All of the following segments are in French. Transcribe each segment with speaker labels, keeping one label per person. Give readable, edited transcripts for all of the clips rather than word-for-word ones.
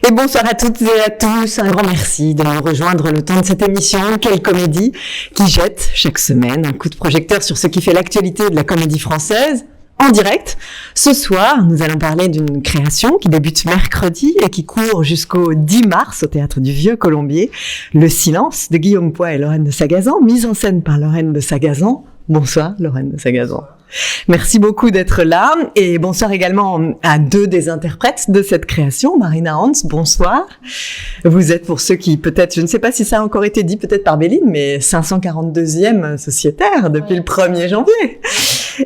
Speaker 1: Et bonsoir à toutes et à tous. Un grand merci de nous rejoindre le temps de cette émission Quelle comédie, qui jette chaque semaine un coup de projecteur sur ce qui fait l'actualité de la comédie française en direct. Ce soir, nous allons parler d'une création qui débute mercredi et qui court jusqu'au 10 mars au Théâtre du Vieux Colombier. Le Silence de Guillaume Poix et Lorraine de Sagazan, mise en scène par Lorraine de Sagazan. Bonsoir Lorraine de Sagazan. Merci beaucoup d'être là et bonsoir également à deux des interprètes de cette création. Marina Hans, bonsoir. Vous êtes, pour ceux qui peut-être, je ne sais pas si ça a encore été dit peut-être par Béline, mais 542e sociétaire depuis le 1er janvier.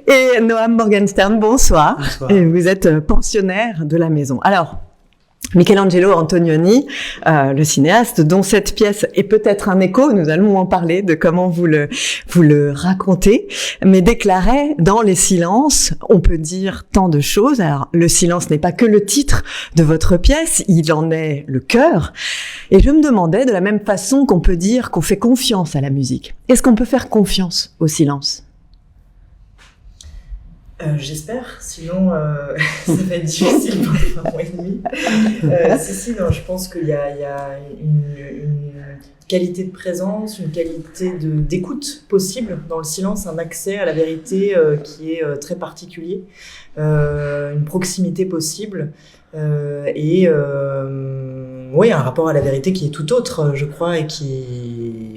Speaker 1: Et Noam Morgenstern, bonsoir. Bonsoir. Et vous êtes pensionnaire de la maison. Alors, Michelangelo Antonioni, le cinéaste, dont cette pièce est peut-être un écho, nous allons en parler de comment vous le racontez, mais déclarait dans Les Silences, on peut dire tant de choses. Alors, le silence n'est pas que le titre de votre pièce, il en est le cœur. Et je me demandais, de la même façon qu'on peut dire qu'on fait confiance à la musique, est-ce qu'on peut faire confiance au silence ?
Speaker 2: J'espère, sinon ça va être difficile pour un mois et demi. Non, je pense qu'il y a une qualité de présence, une qualité d'écoute possible dans le silence, un accès à la vérité qui est très particulier, une proximité possible oui, un rapport à la vérité qui est tout autre, je crois, et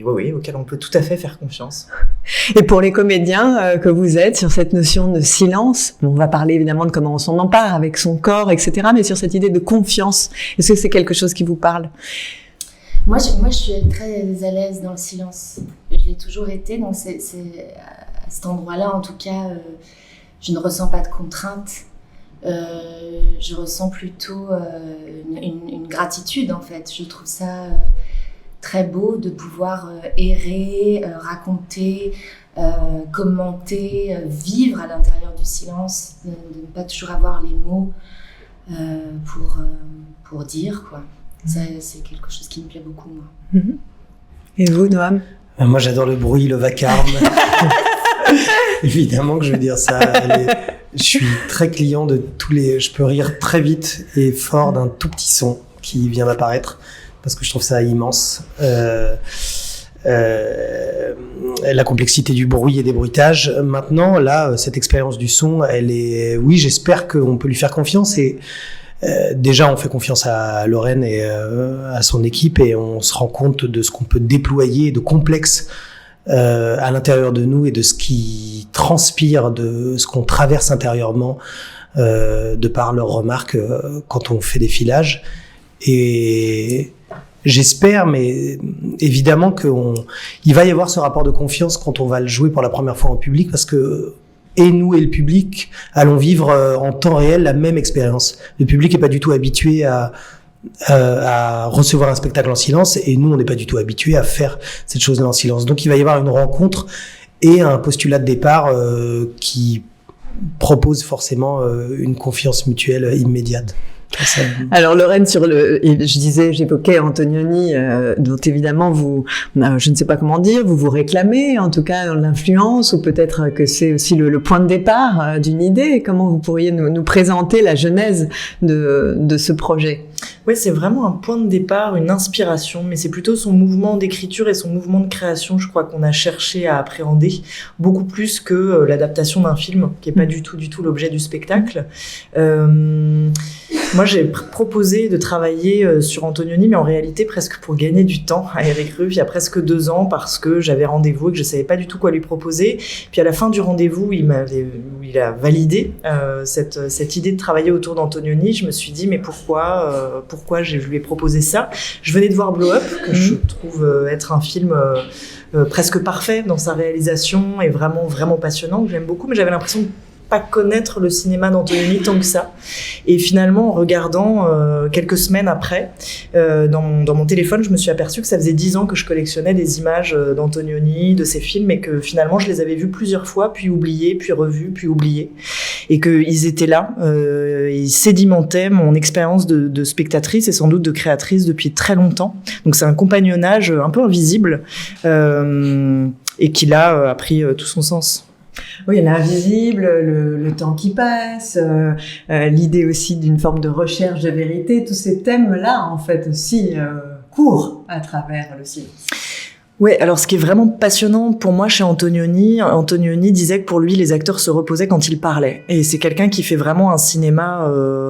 Speaker 2: auquel on peut tout à fait faire confiance.
Speaker 1: Et pour les comédiens que vous êtes, sur cette notion de silence, on va parler évidemment de comment on s'en empare avec son corps, etc., mais sur cette idée de confiance, est-ce que c'est quelque chose qui vous parle ?
Speaker 3: Moi, je suis très à l'aise dans le silence. Je l'ai toujours été, donc c'est à cet endroit-là, en tout cas, je ne ressens pas de contrainte. Je ressens plutôt une gratitude, en fait. Je trouve ça très beau de pouvoir errer, raconter, commenter, vivre à l'intérieur du silence, de ne pas toujours avoir les mots pour dire, quoi. C'est quelque chose qui me plaît beaucoup, moi.
Speaker 1: Et vous, Noam ?
Speaker 4: Moi, j'adore le bruit, le vacarme. Évidemment que je veux dire ça. Je suis très client de tous les... Je peux rire très vite et fort d'un tout petit son qui vient d'apparaître parce que je trouve ça immense. La complexité du bruit et des bruitages. Maintenant, là, cette expérience du son, elle est... Oui, j'espère qu'on peut lui faire confiance et déjà, on fait confiance à Lorraine et à son équipe et on se rend compte de ce qu'on peut déployer de complexe à l'intérieur de nous et de ce qui transpire, de ce qu'on traverse intérieurement de par leurs remarques quand on fait des filages. Et j'espère, mais évidemment qu'il va y avoir ce rapport de confiance quand on va le jouer pour la première fois en public parce que et nous et le public allons vivre en temps réel la même expérience. Le public est pas du tout habitué à recevoir un spectacle en silence et nous on n'est pas du tout habitué à faire cette chose-là en silence. Donc il va y avoir une rencontre et un postulat de départ qui propose forcément une confiance mutuelle immédiate.
Speaker 1: Alors Lorraine, j'évoquais Antonioni, dont évidemment vous, je ne sais pas comment dire, vous réclamez en tout cas l'influence, ou peut-être que c'est aussi le point de départ d'une idée. Comment vous pourriez nous présenter la genèse de ce projet ?
Speaker 2: Oui, c'est vraiment un point de départ, une inspiration, mais c'est plutôt son mouvement d'écriture et son mouvement de création, je crois, qu'on a cherché à appréhender, beaucoup plus que l'adaptation d'un film, qui n'est pas du tout l'objet du spectacle. Moi, j'ai proposé de travailler sur Antonioni, mais en réalité presque pour gagner du temps à Eric Ruff, il y a presque 2 ans, parce que j'avais rendez-vous et que je savais pas du tout quoi lui proposer. Puis à la fin du rendez-vous, il a validé cette idée de travailler autour d'Antonioni. Je me suis dit, mais pourquoi je lui ai proposé ça ? Je venais de voir Blow Up, que je trouve être un film presque parfait dans sa réalisation et vraiment, vraiment passionnant, que j'aime beaucoup, mais j'avais l'impression de pas connaître le cinéma d'Antonioni tant que ça. Et finalement, en regardant quelques semaines après, dans mon téléphone, je me suis aperçue que ça faisait 10 ans que je collectionnais des images d'Antonioni, de ses films, et que finalement, je les avais vus plusieurs fois, puis oubliés, puis revus, puis oubliés. Et qu'ils étaient là, ils sédimentaient mon expérience de spectatrice et sans doute de créatrice depuis très longtemps. Donc c'est un compagnonnage un peu invisible et qui là a pris tout son sens.
Speaker 1: Oui, l'invisible, le temps qui passe, l'idée aussi d'une forme de recherche de vérité, tous ces thèmes-là, en fait, aussi courent à travers le silence.
Speaker 2: Ouais, alors ce qui est vraiment passionnant pour moi chez Antonioni disait que pour lui, les acteurs se reposaient quand ils parlaient. Et c'est quelqu'un qui fait vraiment un cinéma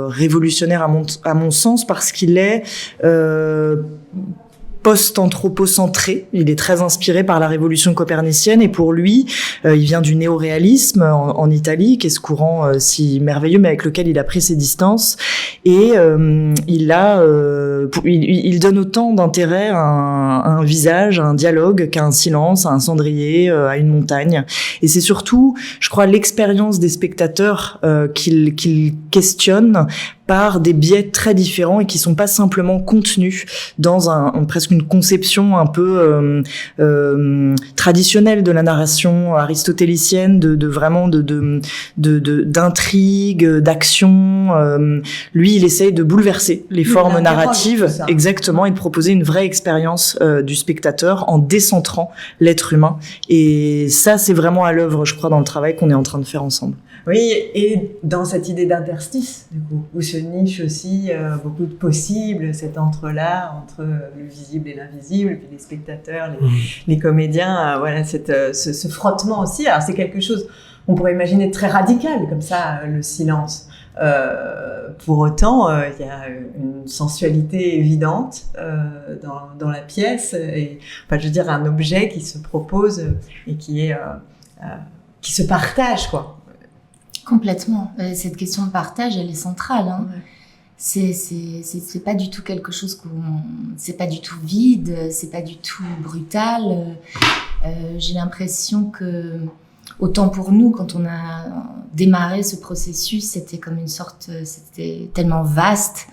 Speaker 2: révolutionnaire à mon sens, parce qu'il est post-anthropocentré. Il est très inspiré par la révolution copernicienne, et pour lui, il vient du néoréalisme en Italie, qui est ce courant si merveilleux, mais avec lequel il a pris ses distances. Et il donne autant d'intérêt à un visage, à un dialogue, qu'à un silence, à un cendrier, à une montagne. Et c'est surtout, je crois, l'expérience des spectateurs qu'il questionne par des biais très différents et qui sont pas simplement contenus dans presque une conception un peu traditionnelle de la narration aristotélicienne, d'intrigue, d'action. Lui, il essaye de bouleverser les formes narratives, exactement, et de proposer une vraie expérience du spectateur en décentrant l'être humain. Et ça, c'est vraiment à l'œuvre, je crois, dans le travail qu'on est en train de faire ensemble.
Speaker 1: Oui, et dans cette idée d'interstice, du coup, où se niche aussi beaucoup de possibles, cet entre-là, entre le visible et l'invisible, puis les spectateurs, les comédiens, voilà, ce frottement aussi. Alors c'est quelque chose, on pourrait imaginer très radical, comme ça, le silence. Pour autant, il y a une sensualité évidente dans la pièce, et enfin, je veux dire, un objet qui se propose et qui se partage, quoi.
Speaker 3: Complètement. Cette question de partage, elle est centrale. Hein. Ouais. C'est pas du tout quelque chose c'est pas du tout vide, c'est pas du tout brutal. J'ai l'impression que, autant pour nous, quand on a démarré ce processus, c'était comme c'était tellement vaste,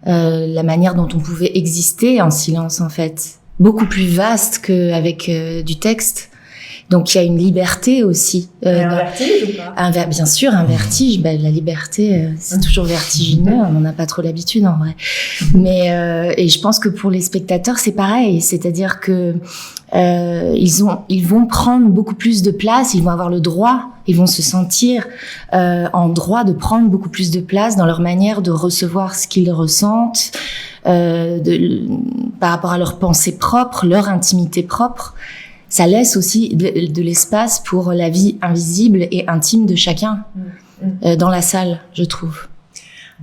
Speaker 3: la manière dont on pouvait exister en silence, en fait. Beaucoup plus vaste qu'avec du texte. Donc il y a une liberté aussi.
Speaker 1: Un vertige ou pas ?
Speaker 3: Bien sûr, un vertige. La liberté, c'est toujours vertigineux. On n'en a pas trop l'habitude en vrai. Mais et je pense que pour les spectateurs, c'est pareil. C'est-à-dire que ils vont prendre beaucoup plus de place. Ils vont avoir le droit. Ils vont se sentir en droit de prendre beaucoup plus de place dans leur manière de recevoir ce qu'ils ressentent, par rapport à leurs pensées propres, leur intimité propre. Ça laisse aussi de l'espace pour la vie invisible et intime de chacun dans la salle, je trouve.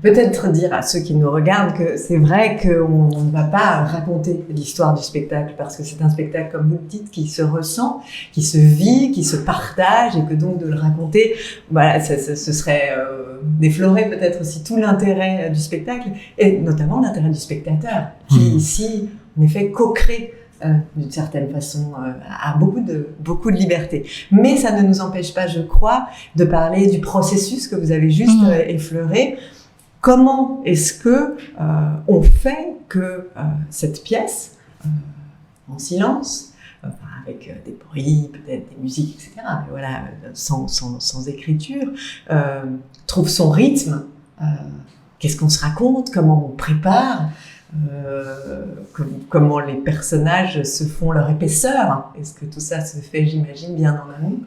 Speaker 1: Peut-être dire à ceux qui nous regardent que c'est vrai qu'on ne va pas raconter l'histoire du spectacle, parce que c'est un spectacle, comme vous le dites, qui se ressent, qui se vit, qui se partage, et que donc de le raconter, voilà, ce serait déflorer peut-être aussi tout l'intérêt du spectacle, et notamment l'intérêt du spectateur, qui ici, en effet, co-crée d'une certaine façon, a beaucoup de liberté. Mais ça ne nous empêche pas, je crois, de parler du processus que vous avez juste effleuré. Comment est-ce que on fait que cette pièce, en silence, avec des bruits, peut-être des musiques, etc., mais voilà, sans écriture, trouve son rythme? Qu'est-ce qu'on se raconte? Comment on prépare? Comment les personnages se font leur épaisseur? Est-ce que tout ça se fait, j'imagine, bien en amont,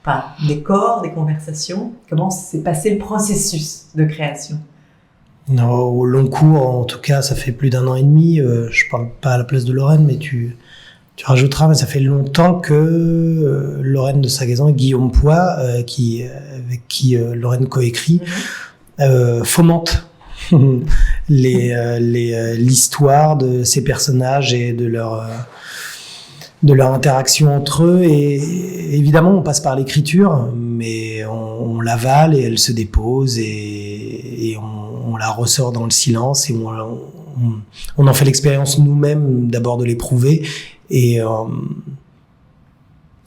Speaker 1: par des corps, des conversations? Comment s'est passé le processus de création?
Speaker 4: Non, au long cours, en tout cas, ça fait plus d'1 an et demi. Je parle pas à la place de Lorraine, mais tu rajouteras, mais ça fait longtemps que Lorraine de Sagazan et Guillaume Poix, avec qui Lorraine coécrit, fomente l'histoire de ces personnages et de leur interaction entre eux. Et évidemment, on passe par l'écriture, mais on l'avale et elle se dépose et on la ressort dans le silence et on en fait l'expérience nous-mêmes, d'abord de l'éprouver et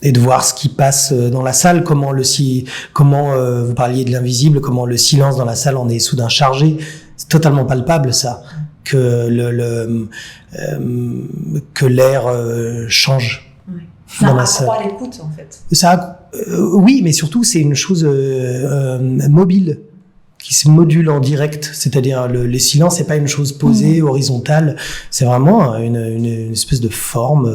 Speaker 4: de voir ce qui passe dans la salle, comment vous parliez de l'invisible, comment le silence dans la salle en est soudain chargé. C'est totalement palpable, ça, que l'air change dans la salle.
Speaker 1: Ça accroît l'écoute, en fait.
Speaker 4: Oui, mais surtout, c'est une chose mobile. modulent en direct, c'est-à-dire les silences, c'est pas une chose posée, horizontale, c'est vraiment une espèce de forme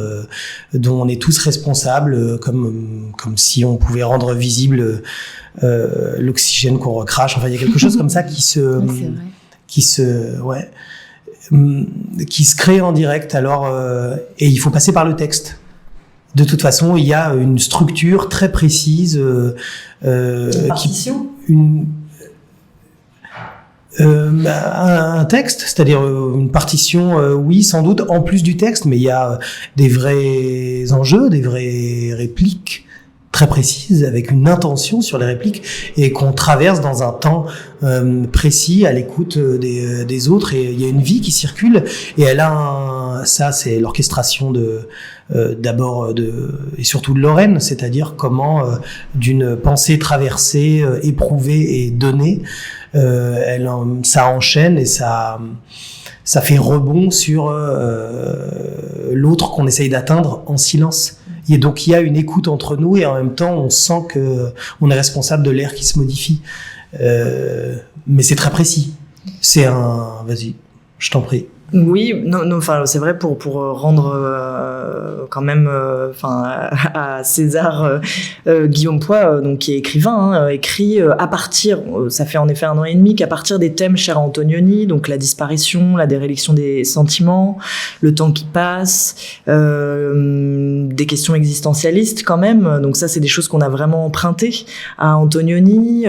Speaker 4: dont on est tous responsables, comme si on pouvait rendre visible l'oxygène qu'on recrache. Enfin, il y a quelque chose comme ça qui se crée en direct. Alors, et il faut passer par le texte. De toute façon, il y a une structure très précise,
Speaker 2: une partition.
Speaker 4: Un texte, c'est-à-dire une partition, oui, sans doute, en plus du texte, mais il y a des vrais enjeux, des vraies répliques très précises, avec une intention sur les répliques, et qu'on traverse dans un temps précis, à l'écoute des autres, et il y a une vie qui circule, et elle a ça, c'est l'orchestration d'abord et surtout de Lorraine, c'est-à-dire comment d'une pensée traversée, éprouvée et donnée, ça enchaîne et ça fait rebond sur l'autre qu'on essaye d'atteindre en silence. Et donc il y a une écoute entre nous et en même temps on sent que on est responsable de l'air qui se modifie. Mais c'est très précis. Vas-y, je t'en prie.
Speaker 2: Oui, non, enfin c'est vrai pour rendre quand même, à César Guillaume Poix, donc qui est écrivain, écrit à partir, ça fait en effet 1 an et demi qu'à partir des thèmes chers à Antonioni, donc la disparition, la déréliction des sentiments, le temps qui passe, des questions existentialistes quand même. Donc ça c'est des choses qu'on a vraiment empruntées à Antonioni,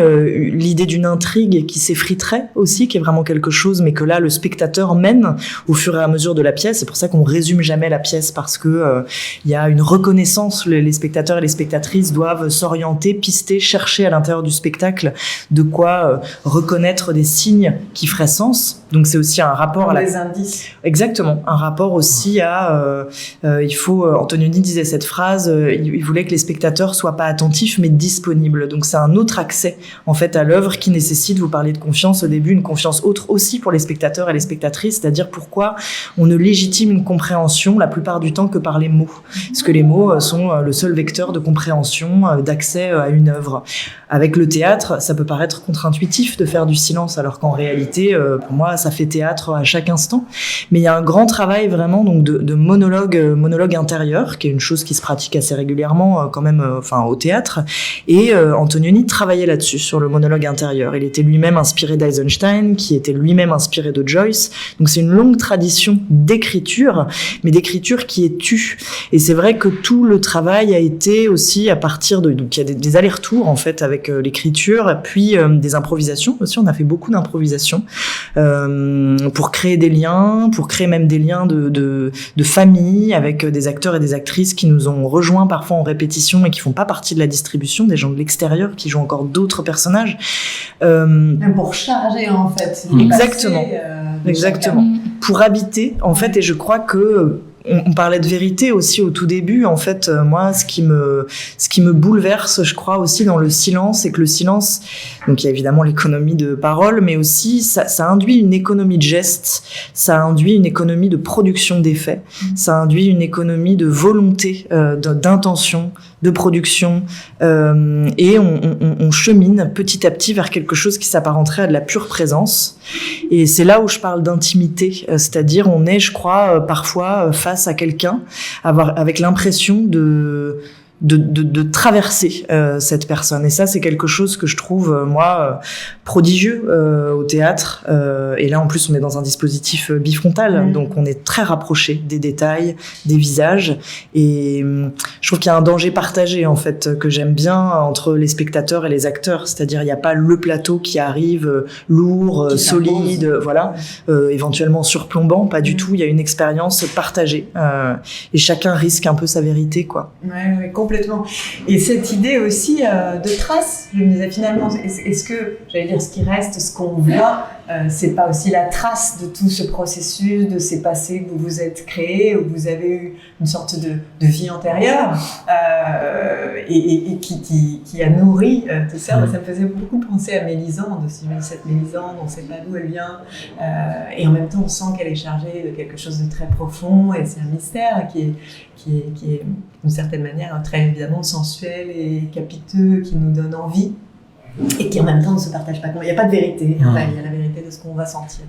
Speaker 2: l'idée d'une intrigue qui s'effriterait aussi, qui est vraiment quelque chose, mais que là le spectateur mène au fur et à mesure de la pièce. C'est pour ça qu'on résume jamais la pièce, parce que il y a une reconnaissance. Les spectateurs et les spectatrices doivent s'orienter, pister, chercher à l'intérieur du spectacle de quoi reconnaître des signes qui feraient sens. Donc c'est aussi un rapport
Speaker 1: des indices.
Speaker 2: Exactement, un rapport aussi à Antonioni disait cette phrase, il voulait que les spectateurs soient pas attentifs mais disponibles. Donc c'est un autre accès en fait à l'œuvre qui nécessite, vous parlez de confiance au début, une confiance autre aussi pour les spectateurs et les spectatrices, c'est-à-dire pourquoi on ne légitime une compréhension la plupart du temps que par les mots, parce que les mots sont le seul vecteur de compréhension, d'accès à une œuvre. Avec le théâtre, ça peut paraître contre-intuitif de faire du silence, alors qu'en réalité, pour moi, ça fait théâtre à chaque instant. Mais il y a un grand travail vraiment donc de monologue intérieur, qui est une chose qui se pratique assez régulièrement quand même, au théâtre. Et Antonioni travaillait là-dessus, sur le monologue intérieur. Il était lui-même inspiré d'Eisenstein, qui était lui-même inspiré de Joyce. Donc c'est une longue tradition d'écriture, mais d'écriture qui est tue. Et c'est vrai que tout le travail a été aussi à partir de... Donc il y a des allers-retours en fait avec l'écriture, puis des improvisations aussi. On a fait beaucoup d'improvisations pour créer des liens, pour créer même des liens de famille avec des acteurs et des actrices qui nous ont rejoints parfois en répétition et qui font pas partie de la distribution, des gens de l'extérieur qui jouent encore d'autres personnages.
Speaker 1: Même pour charger en fait.
Speaker 2: Exactement. Exactement. Pour habiter en fait, et je crois que on parlait de vérité aussi au tout début. En fait, moi, ce qui me bouleverse, je crois aussi dans le silence, c'est que le silence, donc il y a évidemment l'économie de parole, mais aussi ça induit une économie de gestes, ça induit une économie de production d'effets, ça induit une économie de volonté, d'intention, de production, et on chemine petit à petit vers quelque chose qui s'apparenterait à de la pure présence. Et c'est là où je parle d'intimité, c'est-à-dire on est, je crois, parfois face à quelqu'un, avec l'impression de traverser cette personne. Et ça, c'est quelque chose que je trouve, moi, prodigieux au théâtre. Et là, en plus, on est dans un dispositif bifrontal, donc on est très rapproché des détails, des visages. Et je trouve qu'il y a un danger partagé, en fait, que j'aime bien entre les spectateurs et les acteurs. C'est-à-dire, il n'y a pas le plateau qui arrive lourd, solide, voilà, éventuellement surplombant. Pas du tout. Il y a une expérience partagée. Et chacun risque un peu sa vérité, quoi.
Speaker 1: Ouais, complètement. Et cette idée aussi de trace, je me disais finalement, est-ce que, j'allais dire, ce qui reste, ce qu'on voit, c'est pas aussi la trace de tout ce processus, de ces passés que vous vous êtes créés, où vous avez eu une sorte de vie antérieure et qui a nourri tout ça. Ça me faisait beaucoup penser à Mélisande aussi, cette Mélisande, on ne sait pas d'où elle vient, et en même temps on sent qu'elle est chargée de quelque chose de très profond, et c'est un mystère qui est d'une certaine manière très évidemment sensuel et capiteux, qui nous donne envie
Speaker 2: et qui en même temps ne se partagent pas. Il n'y a pas de vérité, il y a la vérité de ce qu'on va sentir.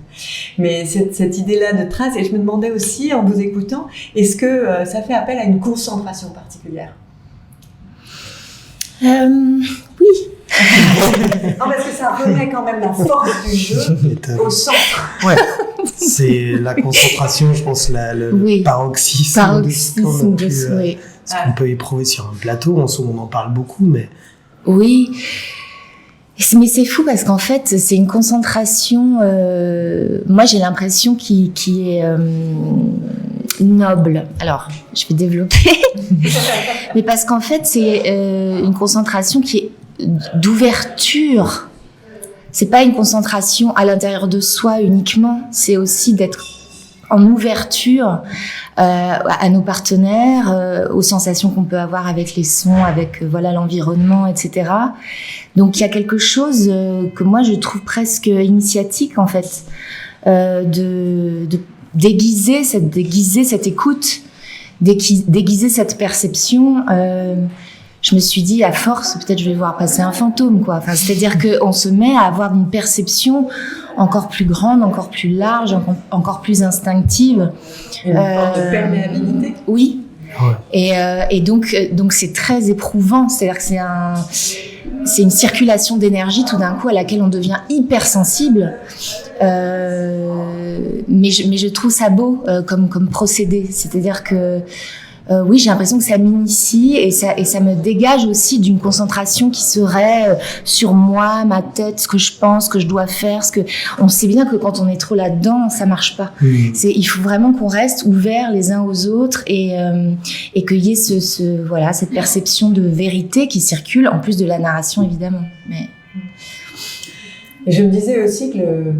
Speaker 2: Mais cette idée-là de trace, et je me demandais aussi en vous écoutant, est-ce que ça fait appel à une concentration particulière?
Speaker 3: Oui.
Speaker 2: Non, parce que ça remet quand même la force du jeu au centre.
Speaker 4: Ouais, c'est la concentration, je pense, le paroxysme de ce qu'on peut éprouver sur un plateau. On en parle beaucoup, mais...
Speaker 3: Oui, mais c'est fou parce qu'en fait, c'est une concentration, moi j'ai l'impression qui est noble. Alors, je vais développer, mais parce qu'en fait, c'est une concentration qui est d'ouverture. C'est pas une concentration à l'intérieur de soi uniquement, c'est aussi d'être en ouverture à nos partenaires, aux sensations qu'on peut avoir avec les sons, avec l'environnement, etc. Donc il y a quelque chose que moi je trouve presque initiatique en fait, de déguiser cette écoute, déguiser cette perception. Je me suis dit, à force, peut-être je vais voir passer un fantôme, quoi. Enfin, c'est-à-dire qu'on se met à avoir une perception encore plus grande, encore plus large, encore plus instinctive.
Speaker 2: Une forme de perméabilité.
Speaker 3: Oui. Ouais. Et donc c'est très éprouvant. C'est-à-dire que c'est une circulation d'énergie tout d'un coup à laquelle on devient hypersensible. Mais je trouve ça beau comme procédé. C'est-à-dire que oui, j'ai l'impression que ça m'initie et ça me dégage aussi d'une concentration qui serait sur moi, ma tête, ce que je pense, ce que je dois faire, on sait bien que quand on est trop là-dedans, ça marche pas. Il faut vraiment qu'on reste ouverts les uns aux autres et qu'il y ait cette perception de vérité qui circule en plus de la narration évidemment. Mais...
Speaker 2: Et je me disais aussi que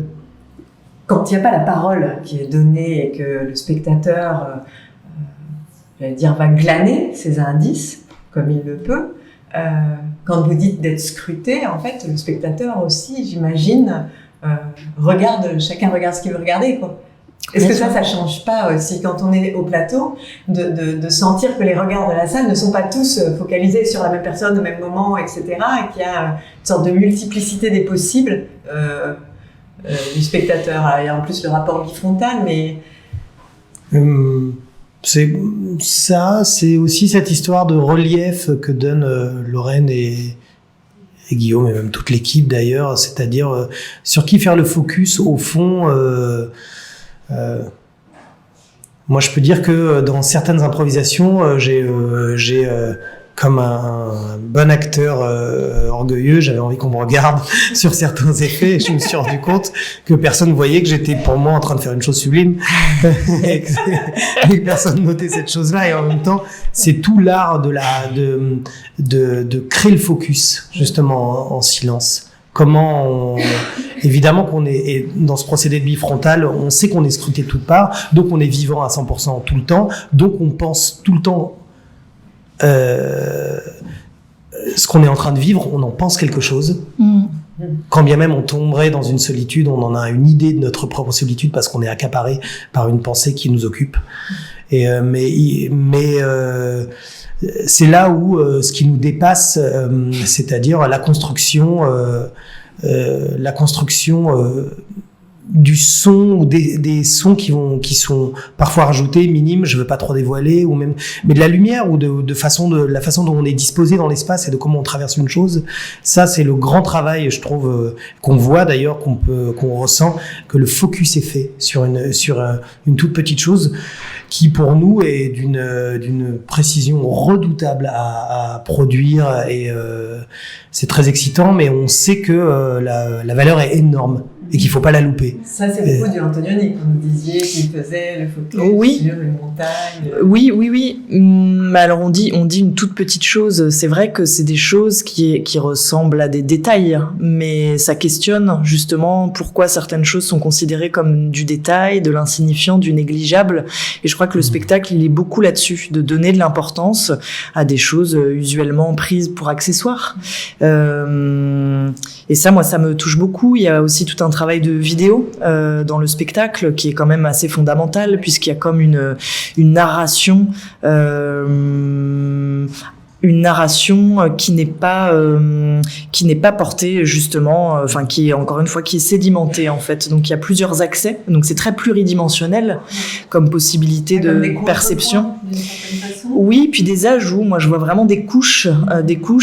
Speaker 2: quand il n'y a pas la parole qui est donnée et que le spectateur va glaner ces indices comme il le peut. Quand vous dites d'être scruté, en fait, le spectateur aussi, j'imagine, chacun regarde ce qu'il veut regarder, quoi. Est-ce que ça change pas aussi quand on est au plateau de sentir que les regards de la salle ne sont pas tous focalisés sur la même personne au même moment, etc., et qu'il y a une sorte de multiplicité des possibles du spectateur. Alors, il y a en plus le rapport bifrontal, mais...
Speaker 4: C'est aussi cette histoire de relief que donnent Lorraine et Guillaume, et même toute l'équipe d'ailleurs, c'est-à-dire sur qui faire le focus au fond. Moi, je peux dire que dans certaines improvisations, j'ai comme un bon acteur orgueilleux, j'avais envie qu'on me regarde sur certains effets et je me suis rendu compte que personne ne voyait que j'étais pour moi en train de faire une chose sublime et que personne notait cette chose-là. Et en même temps, c'est tout l'art de créer le focus justement en silence. Évidemment qu'on est dans ce procédé de bifrontal, on sait qu'on est scruté de toutes parts, donc on est vivant à 100% tout le temps, donc on pense tout le temps ce qu'on est en train de vivre, on en pense quelque chose. Quand bien même on tomberait dans une solitude, on en a une idée de notre propre solitude parce qu'on est accaparé par une pensée qui nous occupe. Mais c'est là où ce qui nous dépasse, c'est-à-dire la construction du son ou des sons qui sont parfois rajoutés, minimes, je veux pas trop dévoiler, ou même, mais de la lumière ou de la façon dont on est disposé dans l'espace et de comment on traverse une chose. Ça, c'est le grand travail, je trouve, qu'on voit d'ailleurs, qu'on ressent, que le focus est fait sur une toute petite chose qui pour nous est d'une précision redoutable à produire et c'est très excitant, mais on sait que la valeur est énorme et qu'il faut pas la louper.
Speaker 2: Ça, c'est le coup du Antonioni, comme vous disiez, qu'il faisait le focus sur une montagne.
Speaker 1: Oui. Mais alors, on dit une toute petite chose. C'est vrai que c'est des choses qui ressemblent à des détails, mais ça questionne justement pourquoi certaines choses sont considérées comme du détail, de l'insignifiant, du négligeable. Et je crois que le spectacle, il est beaucoup là-dessus, de donner de l'importance à des choses usuellement prises pour accessoires. Et ça, moi, ça me touche beaucoup. Il y a aussi tout un travail de vidéo dans le spectacle qui est quand même assez fondamental puisqu'il y a comme une narration
Speaker 2: une narration qui n'est pas portée justement, enfin qui est encore une fois qui est sédimentée en fait. Donc il y a plusieurs accès, donc c'est très pluridimensionnel comme possibilité de perception. Oui, puis des ajouts. Moi, je vois vraiment des couches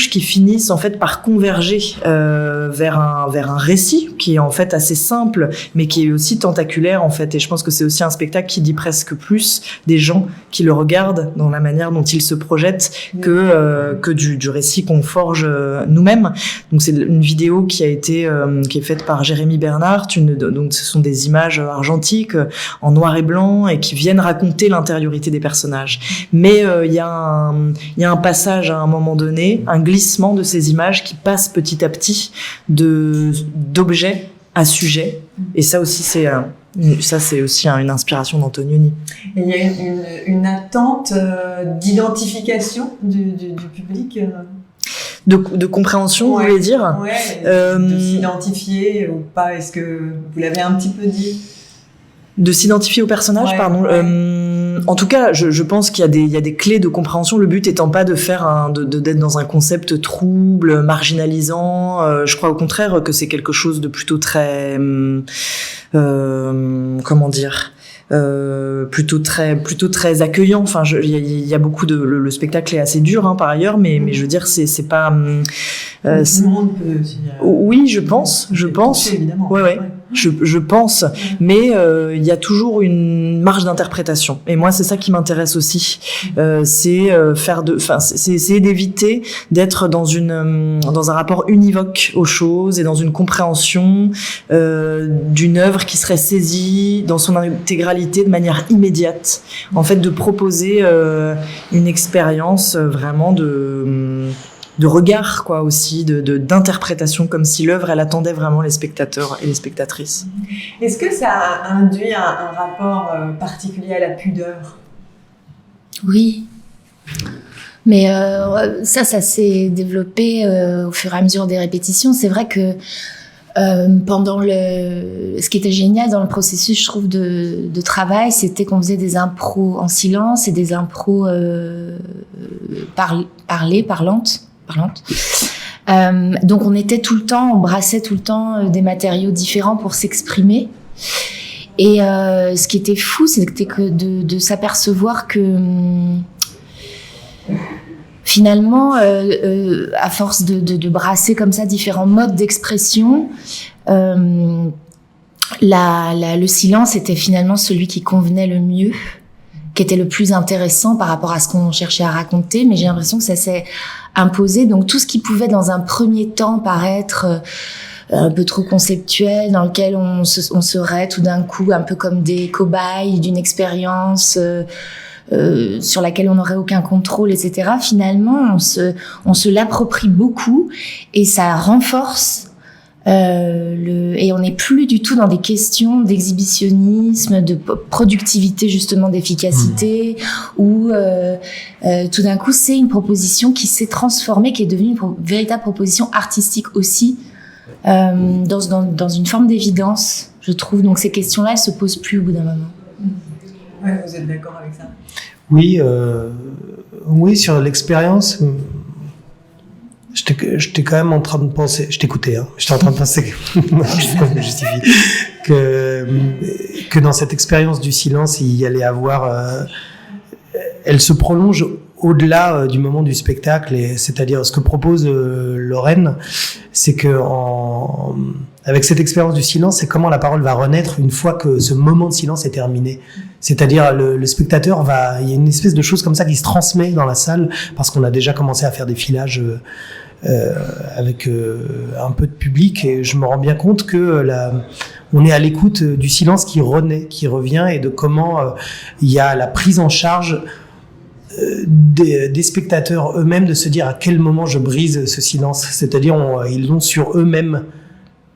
Speaker 2: qui finissent en fait par converger vers un récit qui est en fait assez simple, mais qui est aussi tentaculaire en fait. Et je pense que c'est aussi un spectacle qui dit presque plus des gens qui le regardent dans la manière dont ils se projettent que du récit qu'on forge nous-mêmes. Donc c'est une vidéo qui est faite par Jérémy Bernard. Donc ce sont des images argentiques en noir et blanc et qui viennent raconter l'intériorité des personnages. Mais il y a un passage à un moment donné, un glissement de ces images qui passe petit à petit d'objet à sujet. Et ça aussi, c'est aussi une inspiration d'Antonioni.
Speaker 5: Et il y a une attente d'identification du public
Speaker 2: de compréhension, vous voulez dire?
Speaker 5: Ouais, de s'identifier ou pas. Est-ce que vous l'avez un petit peu dit?
Speaker 2: De s'identifier au personnage, pardon. En tout cas, je pense qu'il y a des clés de compréhension. Le but étant pas de faire d'être dans un concept trouble, marginalisant. Je crois au contraire que c'est quelque chose de plutôt très, comment dire, plutôt très accueillant. Enfin, il y a beaucoup le spectacle est assez dur, par ailleurs, mais je veux dire, c'est pas.
Speaker 5: Tout le monde peut aussi.
Speaker 2: Oui, je pense.
Speaker 5: Touché, évidemment.
Speaker 2: Ouais. Je pense, mais il y a toujours une marge d'interprétation. Et moi, c'est ça qui m'intéresse aussi. C'est essayer d'éviter d'être dans un rapport univoque aux choses et dans une compréhension d'une œuvre qui serait saisie dans son intégralité de manière immédiate. En fait, de proposer une expérience vraiment de regard, quoi, aussi, d'interprétation, comme si l'œuvre, elle attendait vraiment les spectateurs et les spectatrices.
Speaker 5: Est-ce que ça induit un rapport particulier à la pudeur?
Speaker 3: Oui. Mais ça s'est développé au fur et à mesure des répétitions. C'est vrai que ce qui était génial dans le processus, je trouve, de travail, c'était qu'on faisait des impros en silence et des impros parlantes. Donc on brassait tout le temps des matériaux différents pour s'exprimer. Et ce qui était fou, c'était que de s'apercevoir que finalement, à force de brasser comme ça différents modes d'expression, le silence était finalement celui qui convenait le mieux, qui était le plus intéressant par rapport à ce qu'on cherchait à raconter. Mais j'ai l'impression que ça s'est imposé. Donc tout ce qui pouvait dans un premier temps paraître un peu trop conceptuel, dans lequel on serait tout d'un coup un peu comme des cobayes d'une expérience sur laquelle on n'aurait aucun contrôle, etc. Finalement, on se l'approprie beaucoup et ça renforce et on n'est plus du tout dans des questions d'exhibitionnisme, de productivité, justement, d'efficacité, où tout d'un coup c'est une proposition qui s'est transformée, qui est devenue une véritable proposition artistique aussi, dans une forme d'évidence, je trouve. Donc ces questions-là, elles se posent plus au bout d'un moment.
Speaker 5: Ouais, vous êtes d'accord avec ça?
Speaker 4: Oui, sur l'expérience. J'étais quand même en train de penser, je t'écoutais, j'étais en train de penser je me justifie, que dans cette expérience du silence, il y allait avoir, elle se prolonge au-delà du moment du spectacle, et c'est-à-dire ce que propose Lorraine, c'est que avec cette expérience du silence, c'est comment la parole va renaître une fois que ce moment de silence est terminé. C'est-à-dire le spectateur il y a une espèce de chose comme ça qui se transmet dans la salle, parce qu'on a déjà commencé à faire des filages avec un peu de public, et je me rends bien compte que on est à l'écoute du silence qui revient, et de comment il y a la prise en charge des spectateurs eux-mêmes, de se dire à quel moment je brise ce silence. C'est-à-dire ils l'ont sur eux-mêmes.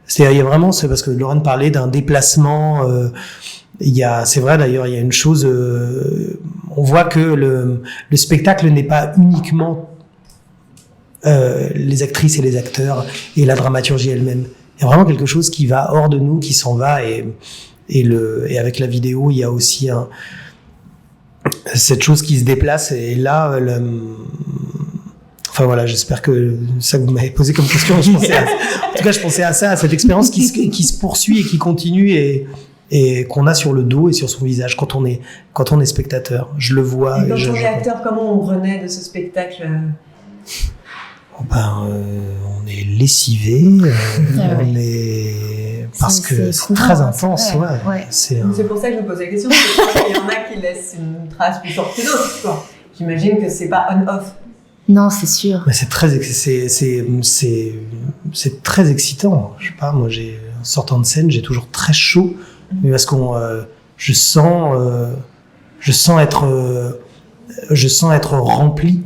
Speaker 4: C'est-à-dire il y a vraiment, c'est parce que Lorraine parlait d'un déplacement. C'est vrai d'ailleurs, il y a une chose. On voit que le spectacle n'est pas uniquement les actrices et les acteurs et la dramaturgie elle-même. Il y a vraiment quelque chose qui va hors de nous, qui s'en va, et avec la vidéo, il y a aussi cette chose qui se déplace, et là, Enfin voilà, j'espère que ça que vous m'avez posé comme question. En tout cas, je pensais à ça, à cette expérience qui se poursuit et qui continue et qu'on a sur le dos et sur son visage quand on est spectateur. Je le vois.
Speaker 5: Et quand on est acteur, comment on renaît de ce spectacle?
Speaker 4: On est lessivé, on est parce que c'est très intense. Ouais. C'est
Speaker 5: pour ça que je vous pose la question, parce qu'il y en a qui laissent une trace plus forte que d'autres, quoi. J'imagine que c'est pas on-off.
Speaker 3: Non, c'est sûr.
Speaker 4: Mais c'est très excitant. Je sais pas, moi, en sortant de scène, j'ai toujours très chaud, mais parce que je sens être rempli.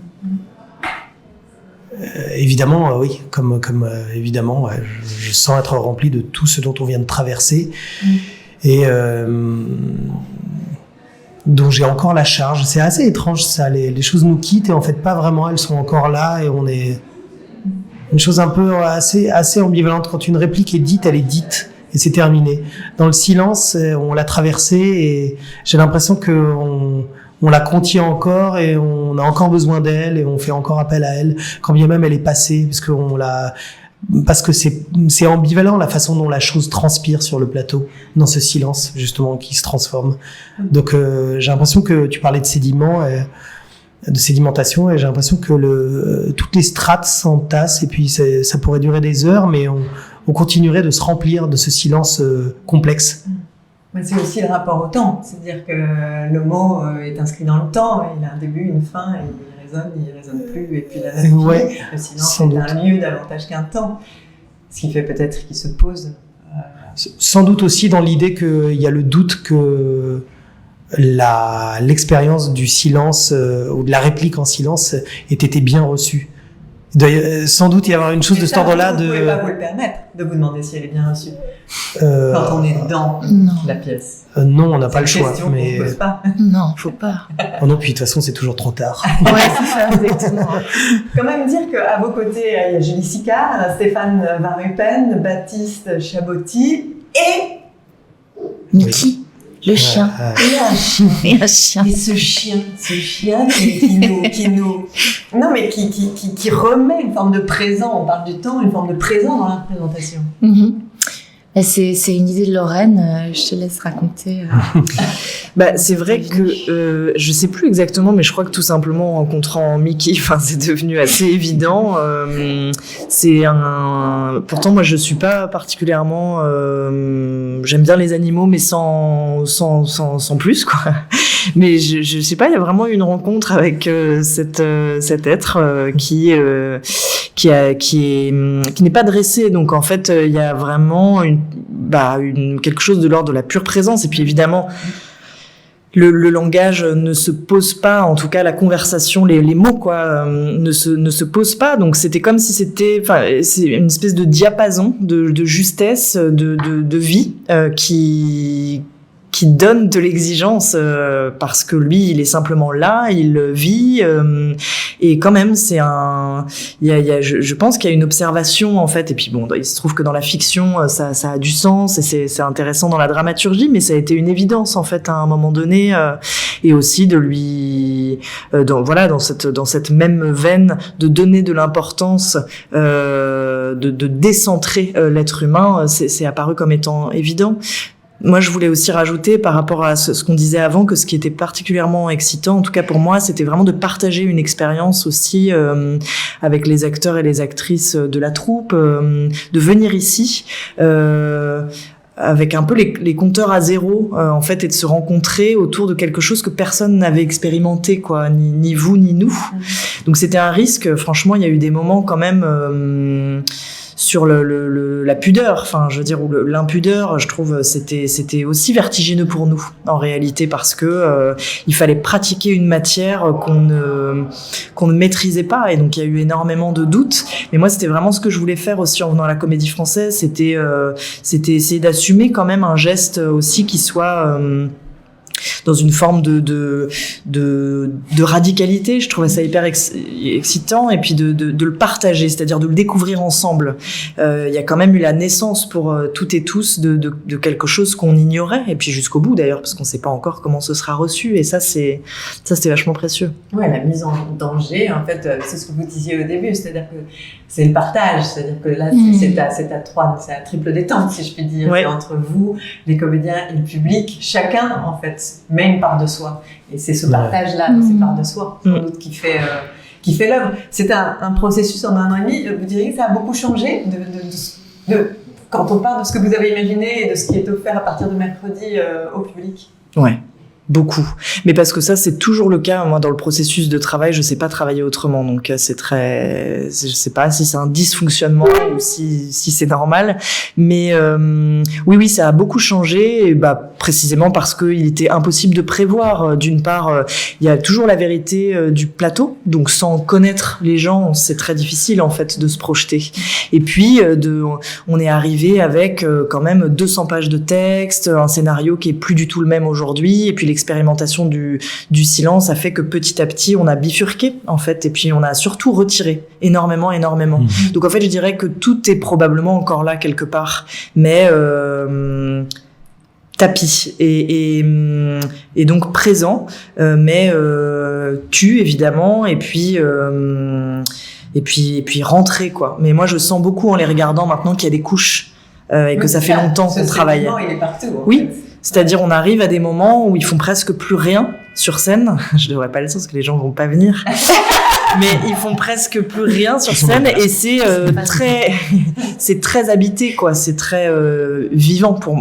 Speaker 4: Évidemment, oui, comme évidemment, je sens être rempli de tout ce dont on vient de traverser et dont j'ai encore la charge. C'est assez étrange ça, les choses nous quittent et en fait pas vraiment, elles sont encore là et on est une chose un peu assez ambivalente. Quand une réplique est dite, elle est dite et c'est terminé. Dans le silence, on l'a traversée et j'ai l'impression que on la contient encore et on a encore besoin d'elle et on fait encore appel à elle quand bien même elle est passée parce que c'est ambivalent la façon dont la chose transpire sur le plateau dans ce silence justement qui se transforme. Donc j'ai l'impression que tu parlais de sédiments de sédimentation et j'ai l'impression que toutes les strates s'entassent et puis ça pourrait durer des heures mais on continuerait de se remplir de ce silence complexe.
Speaker 5: Mais c'est aussi le rapport au temps, c'est-à-dire que le mot est inscrit dans le temps, il a un début, une fin, et il résonne plus, et puis la le silence est un lieu davantage qu'un temps, ce qui fait peut-être qu'il se pose.
Speaker 4: Sans doute aussi dans l'idée qu'il y a le doute que l'expérience du silence ou de la réplique en silence ait été bien reçue. Il doit sans doute y avoir une chose de cet ordre-là.
Speaker 5: Vous ne pouvez pas vous le permettre de vous demander si elle est bien reçue quand on est dans la pièce.
Speaker 4: Non, on n'a pas le choix.
Speaker 5: Mais qu'on ne pose pas.
Speaker 3: Non, faut pas.
Speaker 4: Oh non, puis de toute façon, c'est toujours trop tard.
Speaker 3: Ouais, c'est ça, exactement.
Speaker 5: Quand même dire qu'à vos côtés, il y a Julie Sicard, Stéphane Van Rupen, Baptiste Chabotti et
Speaker 3: Mickey. Le chien.
Speaker 5: Et un chien. Et ce chien qui remet une forme de présent. On parle du temps, une forme de présent dans la représentation.
Speaker 3: C'est une idée de Lorraine, je te laisse raconter.
Speaker 2: C'est vrai que je sais plus exactement, mais je crois que tout simplement en rencontrant Mickey, c'est devenu assez évident. Pourtant moi je suis pas particulièrement, j'aime bien les animaux, mais sans plus quoi. Mais je sais pas, il y a vraiment une rencontre avec cet être qui n'est pas dressé. Donc en fait, il y a vraiment quelque chose de l'ordre de la pure présence. Et puis évidemment, le langage ne se pose pas, en tout cas la conversation, les mots ne se posent pas. Donc c'était comme si c'est une espèce de diapason de justesse, de vie qui donne de l'exigence parce que lui il est simplement là, il vit et quand même je pense qu'il y a une observation en fait, et puis bon, il se trouve que dans la fiction ça a du sens et c'est intéressant dans la dramaturgie, mais ça a été une évidence en fait à un moment donné et aussi de lui dans cette même veine de donner de l'importance, de décentrer l'être humain, c'est apparu comme étant évident. Moi, je voulais aussi rajouter par rapport à ce qu'on disait avant, que ce qui était particulièrement excitant, en tout cas pour moi, c'était vraiment de partager une expérience aussi avec les acteurs et les actrices de la troupe, de venir ici avec un peu les compteurs à zéro en fait, et de se rencontrer autour de quelque chose que personne n'avait expérimenté, quoi, ni vous ni nous. Donc c'était un risque. Franchement, il y a eu des moments quand même sur la pudeur, ou l'impudeur, je trouve, c'était aussi vertigineux pour nous, en réalité, parce que il fallait pratiquer une matière qu'on ne maîtrisait pas, et donc il y a eu énormément de doutes. Mais moi, c'était vraiment ce que je voulais faire aussi en venant à la Comédie Française, c'était essayer d'assumer quand même un geste aussi qui soit dans une forme de radicalité. Je trouvais ça hyper excitant, et puis de le partager, c'est-à-dire de le découvrir ensemble. Il y a quand même eu la naissance pour toutes et tous de quelque chose qu'on ignorait, et puis jusqu'au bout d'ailleurs, parce qu'on sait pas encore comment ce sera reçu, et ça c'était vachement précieux.
Speaker 5: Ouais, la mise en danger, en fait, c'est ce que vous disiez au début, c'est-à-dire que c'est le partage, c'est-à-dire que là, c'est à trois, c'est à triple détente, si je puis dire.
Speaker 2: Ouais.
Speaker 5: C'est entre vous, les comédiens et le public. Chacun, en fait, met une part de soi. Et c'est ce partage-là, cette part de soi, sans doute, qui fait l'œuvre. C'est un processus en 1 an et demi. Vous diriez que ça a beaucoup changé quand on parle de ce que vous avez imaginé et de ce qui est offert à partir de mercredi au public?
Speaker 2: Ouais. Beaucoup. Mais parce que ça, c'est toujours le cas. Moi, dans le processus de travail, je sais pas travailler autrement. Donc, je sais pas si c'est un dysfonctionnement ou si c'est normal. Mais, oui, ça a beaucoup changé. Et précisément parce qu'il était impossible de prévoir. D'une part, il y a toujours la vérité du plateau. Donc, sans connaître les gens, c'est très difficile, en fait, de se projeter. Et puis, on est arrivé avec, quand même 200 pages de texte, un scénario qui est plus du tout le même aujourd'hui. Et puis, l'expérimentation du silence a fait que petit à petit on a bifurqué, en fait, et puis on a surtout retiré énormément. Donc en fait je dirais que tout est probablement encore là quelque part, mais tapis et donc présent, mais tu évidemment, et puis rentrer, quoi. Mais moi je sens beaucoup en les regardant maintenant qu'il y a des couches, et que ça fait longtemps qu'on travaille.
Speaker 5: Il est partout.
Speaker 2: Oui. C'est-à-dire, on arrive à des moments où ils font presque plus rien sur scène. Je devrais pas le dire parce que les gens vont pas venir. Mais ils font presque plus rien sur scène, et c'est très habité, quoi. C'est très vivant pour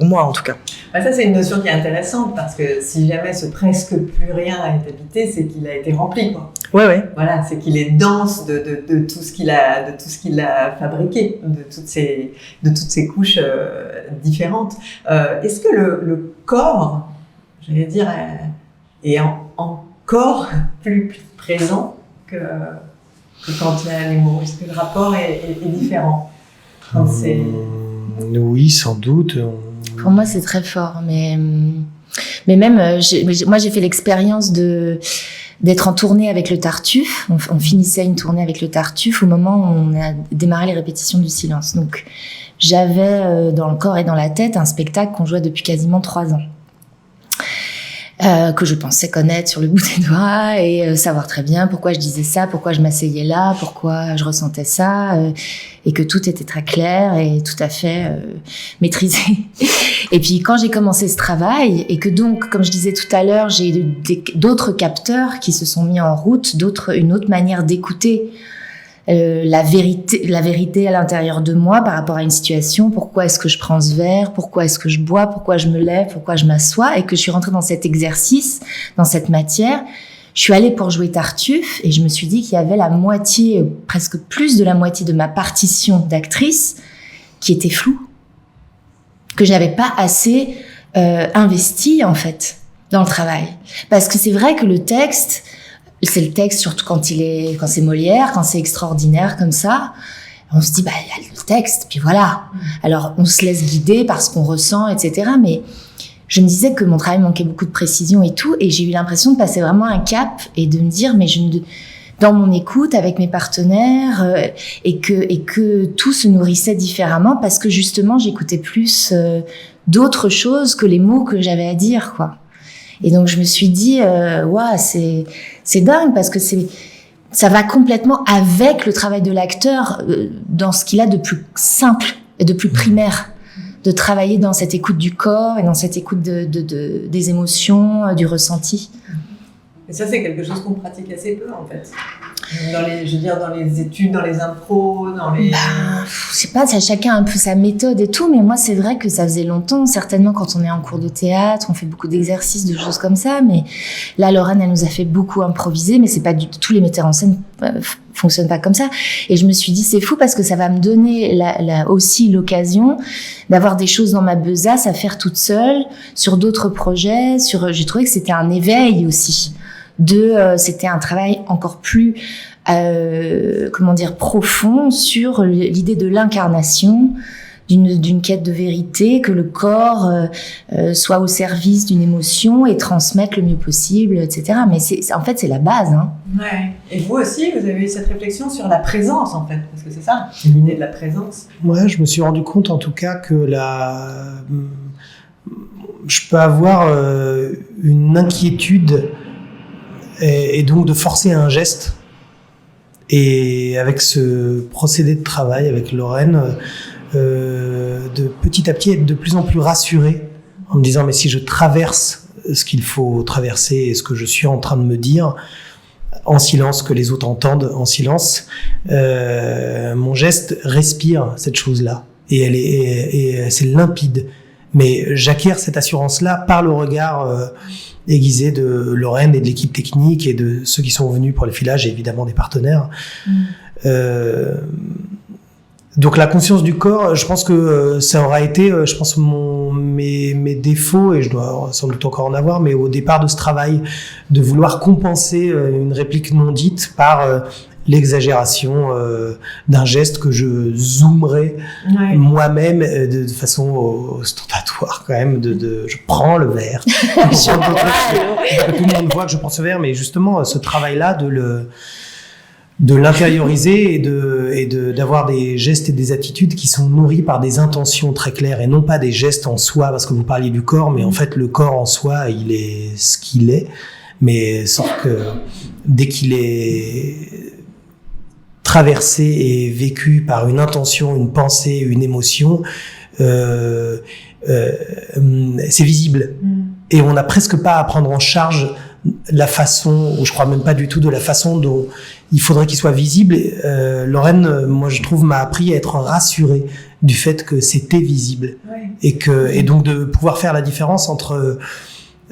Speaker 2: moi, en tout cas.
Speaker 5: Ça, c'est une notion qui est intéressante, parce que si jamais ce presque plus rien est habité, c'est qu'il a été rempli, quoi.
Speaker 2: Ouais.
Speaker 5: Voilà, c'est qu'il est dense de tout ce qu'il a fabriqué, de toutes ces couches différentes. Est-ce que le corps, j'allais dire, est encore plus présent que quand il y a les mots? Est-ce que le rapport est différent quand c'est...
Speaker 4: Oui, sans doute.
Speaker 3: Pour moi, c'est très fort, mais même moi, j'ai fait l'expérience d'être en tournée avec le Tartuffe. On finissait une tournée avec le Tartuffe au moment où on a démarré les répétitions du silence. Donc, j'avais dans le corps et dans la tête un spectacle qu'on jouait depuis quasiment 3 ans. Que je pensais connaître sur le bout des doigts, et savoir très bien pourquoi je disais ça, pourquoi je m'asseyais là, pourquoi je ressentais ça, et que tout était très clair et tout à fait maîtrisé. Et puis quand j'ai commencé ce travail, et que donc, comme je disais tout à l'heure, j'ai d'autres capteurs qui se sont mis en route, une autre manière d'écouter la vérité à l'intérieur de moi par rapport à une situation. Pourquoi est-ce que je prends ce verre? Pourquoi est-ce que je bois? Pourquoi je me lève? Pourquoi je m'assois? Et que je suis rentrée dans cet exercice, dans cette matière. Je suis allée pour jouer Tartuffe, et je me suis dit qu'il y avait la moitié, presque plus de la moitié de ma partition d'actrice qui était floue, que je n'avais pas assez investi, en fait, dans le travail. Parce que c'est vrai que le texte, c'est le texte, surtout quand c'est Molière, quand c'est extraordinaire comme ça, on se dit, il y a le texte, puis voilà. Alors, on se laisse guider par ce qu'on ressent, etc. Mais je me disais que mon travail manquait beaucoup de précision et tout, et j'ai eu l'impression de passer vraiment un cap et de me dire, mais dans mon écoute avec mes partenaires, et que tout se nourrissait différemment, parce que justement, j'écoutais plus d'autres choses que les mots que j'avais à dire, quoi. Et donc, je me suis dit, c'est dingue, parce que ça va complètement avec le travail de l'acteur, dans ce qu'il a de plus simple et de plus primaire, de travailler dans cette écoute du corps et dans cette écoute des émotions, du ressenti.
Speaker 5: Et ça, c'est quelque chose qu'on pratique assez peu, en fait. Dans les études, dans les impros,
Speaker 3: je sais pas, chacun a un peu sa méthode et tout, mais moi, c'est vrai que ça faisait longtemps, certainement quand on est en cours de théâtre, on fait beaucoup d'exercices, de choses comme ça, mais là, Lorraine, elle nous a fait beaucoup improviser, mais c'est pas tous les metteurs en scène fonctionnent pas comme ça. Et je me suis dit, c'est fou, parce que ça va me donner aussi l'occasion d'avoir des choses dans ma besace à faire toute seule, sur d'autres projets, j'ai trouvé que c'était un éveil aussi. C'était un travail encore plus profond sur l'idée de l'incarnation, d'une quête de vérité, que le corps soit au service d'une émotion et transmette le mieux possible, etc. Mais en fait, c'est la base. Hein.
Speaker 5: Ouais. Et vous aussi, vous avez eu cette réflexion sur la présence, en fait, parce que c'est ça, l'idée de la présence.
Speaker 4: Ouais, je me suis rendu compte, en tout cas, que je peux avoir une inquiétude et donc de forcer un geste. Et avec ce procédé de travail avec Lorraine, de petit à petit être de plus en plus rassuré en me disant mais si je traverse ce qu'il faut traverser et ce que je suis en train de me dire en silence, que les autres entendent en silence, mon geste respire cette chose-là et c'est limpide. Mais j'acquiers cette assurance-là par le regard aiguisé de Lorraine et de l'équipe technique et de ceux qui sont venus pour le filage et évidemment des partenaires. Donc la conscience du corps, je pense que ça aura été, je pense, mes défauts, et je dois sans doute encore en avoir, mais au départ de ce travail, de vouloir compenser une réplique non dite par l'exagération d'un geste que je zoomerais moi-même de façon ostentatoire quand même, je prends le verre. Que tout le monde voit que je prends ce verre, mais justement ce travail-là de l'intérioriser et d'avoir des gestes et des attitudes qui sont nourris par des intentions très claires et non pas des gestes en soi, parce que vous parliez du corps, mais en fait le corps en soi il est ce qu'il est, mais sauf que dès qu'il est traversé et vécu par une intention, une pensée, une émotion, c'est visible. Et on n'a presque pas à prendre en charge la façon, ou je crois même pas du tout de la façon dont il faudrait qu'il soit visible. Lorraine, moi je trouve, m'a appris à être rassurée du fait que c'était visible. Et donc de pouvoir faire la différence entre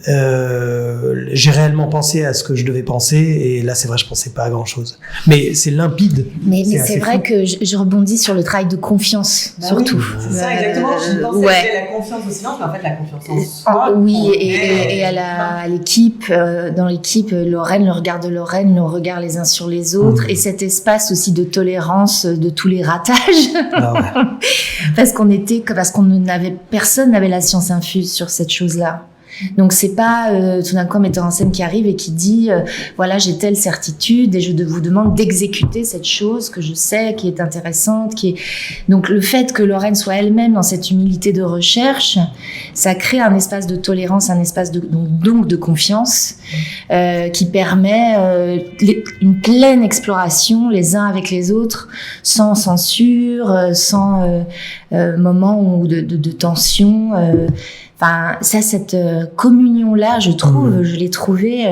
Speaker 4: j'ai réellement pensé à ce que je devais penser, et là c'est vrai je pensais pas à grand chose, mais c'est limpide.
Speaker 3: Mais c'est vrai fou. Que je rebondis sur le travail de confiance, surtout.
Speaker 5: Oui, c'est ça exactement, je pensais que c'était la confiance au silence, mais en fait la confiance en soi.
Speaker 3: Oui, et à l'équipe, dans l'équipe, Lorraine, le regard de Lorraine, nos regards les uns sur les autres, et cet espace aussi de tolérance de tous les ratages. parce personne n'avait la science infuse sur cette chose-là. Donc c'est pas tout d'un coup un metteur en scène qui arrive et qui dit voilà, j'ai telle certitude et je vous demande d'exécuter cette chose que je sais qui est intéressante, donc le fait que Lorraine soit elle-même dans cette humilité de recherche, ça crée un espace de tolérance, un espace donc de confiance qui permet une pleine exploration les uns avec les autres, sans censure, sans moment de tension. Enfin, cette communion-là, je trouve, je l'ai trouvée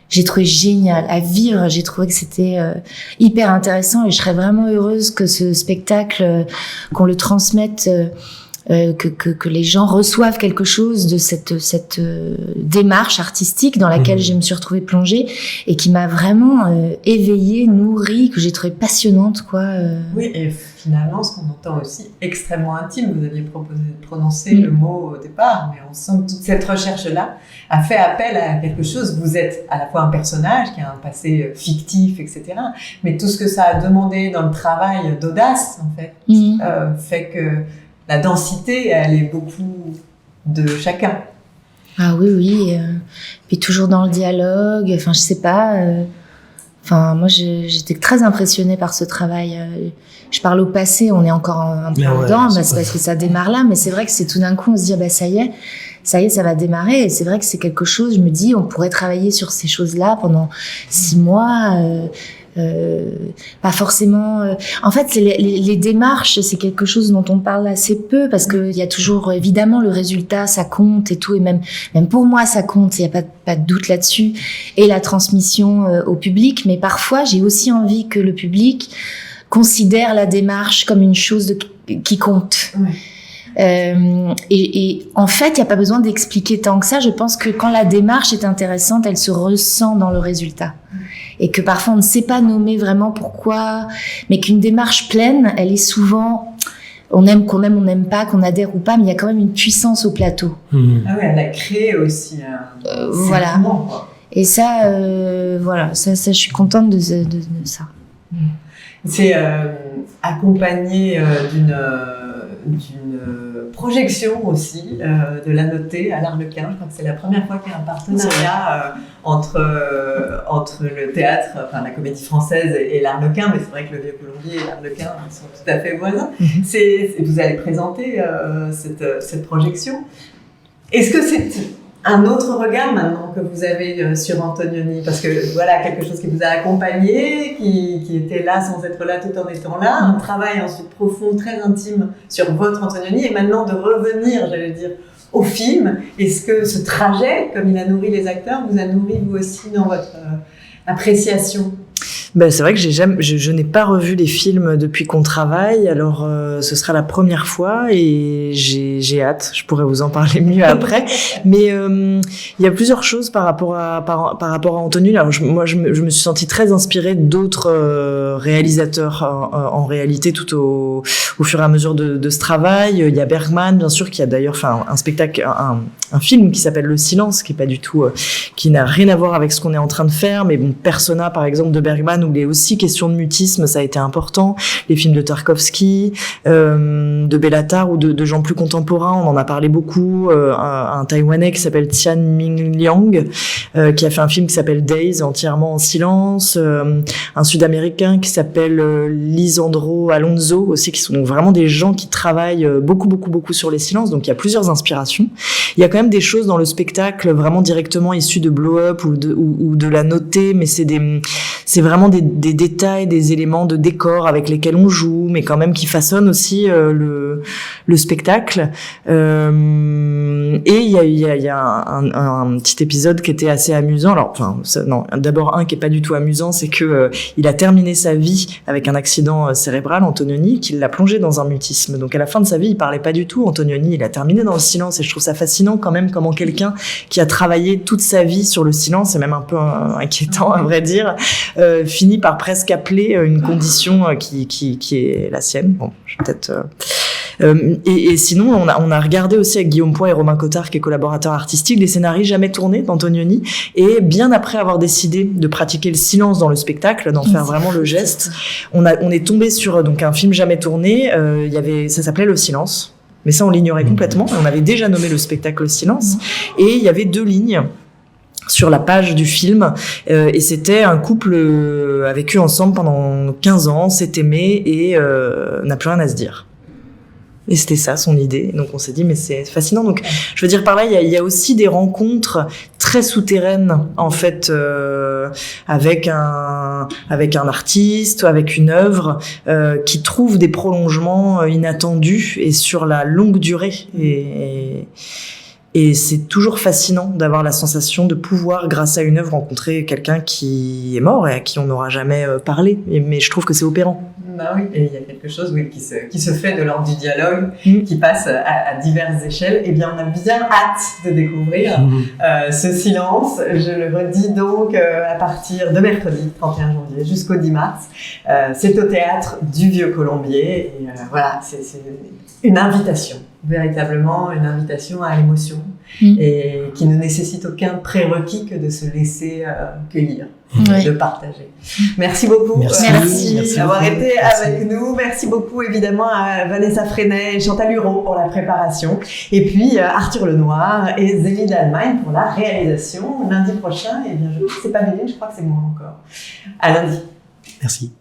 Speaker 3: géniale à vivre. J'ai trouvé que c'était hyper intéressant, et je serais vraiment heureuse que ce spectacle, qu'on le transmette, que les gens reçoivent quelque chose de cette démarche artistique dans laquelle je me suis retrouvée plongée et qui m'a vraiment éveillée, nourrie, que j'ai trouvée passionnante, quoi.
Speaker 5: Oui, et finalement, ce qu'on entend aussi extrêmement intime, vous aviez proposé de prononcer le mot au départ, mais on sent que toute cette recherche-là a fait appel à quelque chose. Vous êtes à la fois un personnage qui a un passé fictif, etc., mais tout ce que ça a demandé dans le travail d'audace, en fait, fait que la densité, elle est beaucoup de chacun.
Speaker 3: Ah oui. Puis toujours dans le dialogue. Enfin, je sais pas. Moi, j'étais très impressionnée par ce travail. Je parle au passé, on est encore un peu dedans, parce que ça démarre là. Mais c'est vrai que c'est tout d'un coup, on se dit, ça y est, ça va démarrer. Et c'est vrai que c'est quelque chose, je me dis, on pourrait travailler sur ces choses-là pendant 6 mois. Pas forcément. En fait, les démarches, c'est quelque chose dont on parle assez peu, parce que il y a toujours évidemment le résultat, ça compte et tout, et même pour moi ça compte, il y a pas de doute là-dessus, et la transmission au public. Mais parfois, j'ai aussi envie que le public considère la démarche comme une chose qui compte. Et en fait, il n'y a pas besoin d'expliquer tant que ça. Je pense que quand la démarche est intéressante, elle se ressent dans le résultat. Et que parfois, on ne sait pas nommer vraiment pourquoi, mais qu'une démarche pleine, elle est souvent, on aime, on n'aime pas, qu'on adhère ou pas, mais il y a quand même une puissance au plateau.
Speaker 5: Ah oui, elle a créé aussi un
Speaker 3: voilà.
Speaker 5: Sentiment, quoi.
Speaker 3: Et ça, ça, je suis contente de ça.
Speaker 5: C'est accompagné d'une projection aussi de La Notée à l'Arlequin. Je crois que c'est la première fois qu'il y a un partenariat entre le théâtre, enfin la Comédie Française et l'Arlequin, mais c'est vrai que le Vieux-Colombier et l'Arlequin sont tout à fait voisins. Vous allez présenter cette projection. Est-ce que c'est un autre regard maintenant que vous avez sur Antonioni, parce que voilà, quelque chose qui vous a accompagné, qui était là sans être là tout en étant là, un travail ensuite profond, très intime sur votre Antonioni, et maintenant de revenir, j'allais dire, au film. Est-ce que ce trajet, comme il a nourri les acteurs, vous a nourri vous aussi dans votre appréciation?
Speaker 2: Ben, c'est vrai que je n'ai pas revu les films depuis qu'on travaille, alors ce sera la première fois et j'ai hâte. Je pourrais vous en parler mieux après. Mais il y a plusieurs choses par rapport à Antonioni. Alors moi, je me suis sentie très inspirée d'autres réalisateurs en réalité tout au fur et à mesure de ce travail. Il y a Bergman, bien sûr, qui a d'ailleurs fait un spectacle, un film qui s'appelle Le Silence, qui est pas du tout, qui n'a rien à voir avec ce qu'on est en train de faire. Mais bon, Persona, par exemple, de Bergman, où il est aussi question de mutisme, ça a été important. Les films de Tarkovsky, de Bellatar ou de gens plus contemporains, on en a parlé beaucoup. Un Taïwanais qui s'appelle Tian Ming Liang, qui a fait un film qui s'appelle Days, entièrement en silence. Un Sud-Américain qui s'appelle Lisandro Alonso, aussi, qui sont vraiment des gens qui travaillent beaucoup sur les silences. Donc il y a plusieurs inspirations. Il y a quand même des choses dans le spectacle vraiment directement issues de Blow Up ou de La Notée, mais c'est vraiment des détails, des éléments de décor avec lesquels on joue, mais quand même qui façonnent aussi le spectacle. Et il y a un petit épisode qui était assez amusant. Alors, d'abord un qui est pas du tout amusant, c'est que il a terminé sa vie avec un accident cérébral, Antonioni, qui l'a plongé dans un mutisme. Donc à la fin de sa vie, il parlait pas du tout, Antonioni. Il a terminé dans le silence, et je trouve ça fascinant quand même comment quelqu'un qui a travaillé toute sa vie sur le silence, c'est même un peu inquiétant à vrai dire, finit par presque appeler une condition qui est la sienne. Bon, je vais peut-être... Et sinon, on a regardé aussi avec Guillaume Poix et Romain Cottard, qui est collaborateur artistique, des scénarios jamais tournés d'Antonioni. Et bien après avoir décidé de pratiquer le silence dans le spectacle, d'en faire vraiment le geste, on est tombé sur donc un film jamais tourné. Ça s'appelait Le Silence. Mais ça, on l'ignorait complètement. On avait déjà nommé le spectacle Le Silence. Et il y avait 2 lignes sur la page du film, et c'était un couple a vécu ensemble pendant 15 ans, s'est aimé et n'a plus rien à se dire. Et c'était ça son idée. Donc on s'est dit mais c'est fascinant. Donc je veux dire par là il y a aussi des rencontres très souterraines en fait avec un artiste, avec une œuvre qui trouve des prolongements inattendus et sur la longue durée. Et c'est toujours fascinant d'avoir la sensation de pouvoir, grâce à une œuvre, rencontrer quelqu'un qui est mort et à qui on n'aura jamais parlé. Mais je trouve que c'est opérant.
Speaker 5: Bah oui, et il y a quelque chose qui se fait de l'ordre du dialogue, qui passe à diverses échelles. Eh bien, on a bien hâte de découvrir ce silence. Je le redis donc à partir de mercredi 31 janvier jusqu'au 10 mars. C'est au théâtre du Vieux-Colombier. Et voilà, c'est une invitation, véritablement une invitation à l'émotion, et qui ne nécessite aucun prérequis que de se laisser cueillir. De partager. Merci beaucoup.
Speaker 3: Merci
Speaker 5: d'avoir été avec nous. Merci beaucoup évidemment à Vanessa Freinet et Chantal Hureau pour la préparation. Et puis Arthur Lenoir et Zélie d'Allemagne pour la réalisation. Lundi prochain, et bien je crois que c'est pas Méline, je crois que c'est moi encore. À lundi.
Speaker 4: Merci.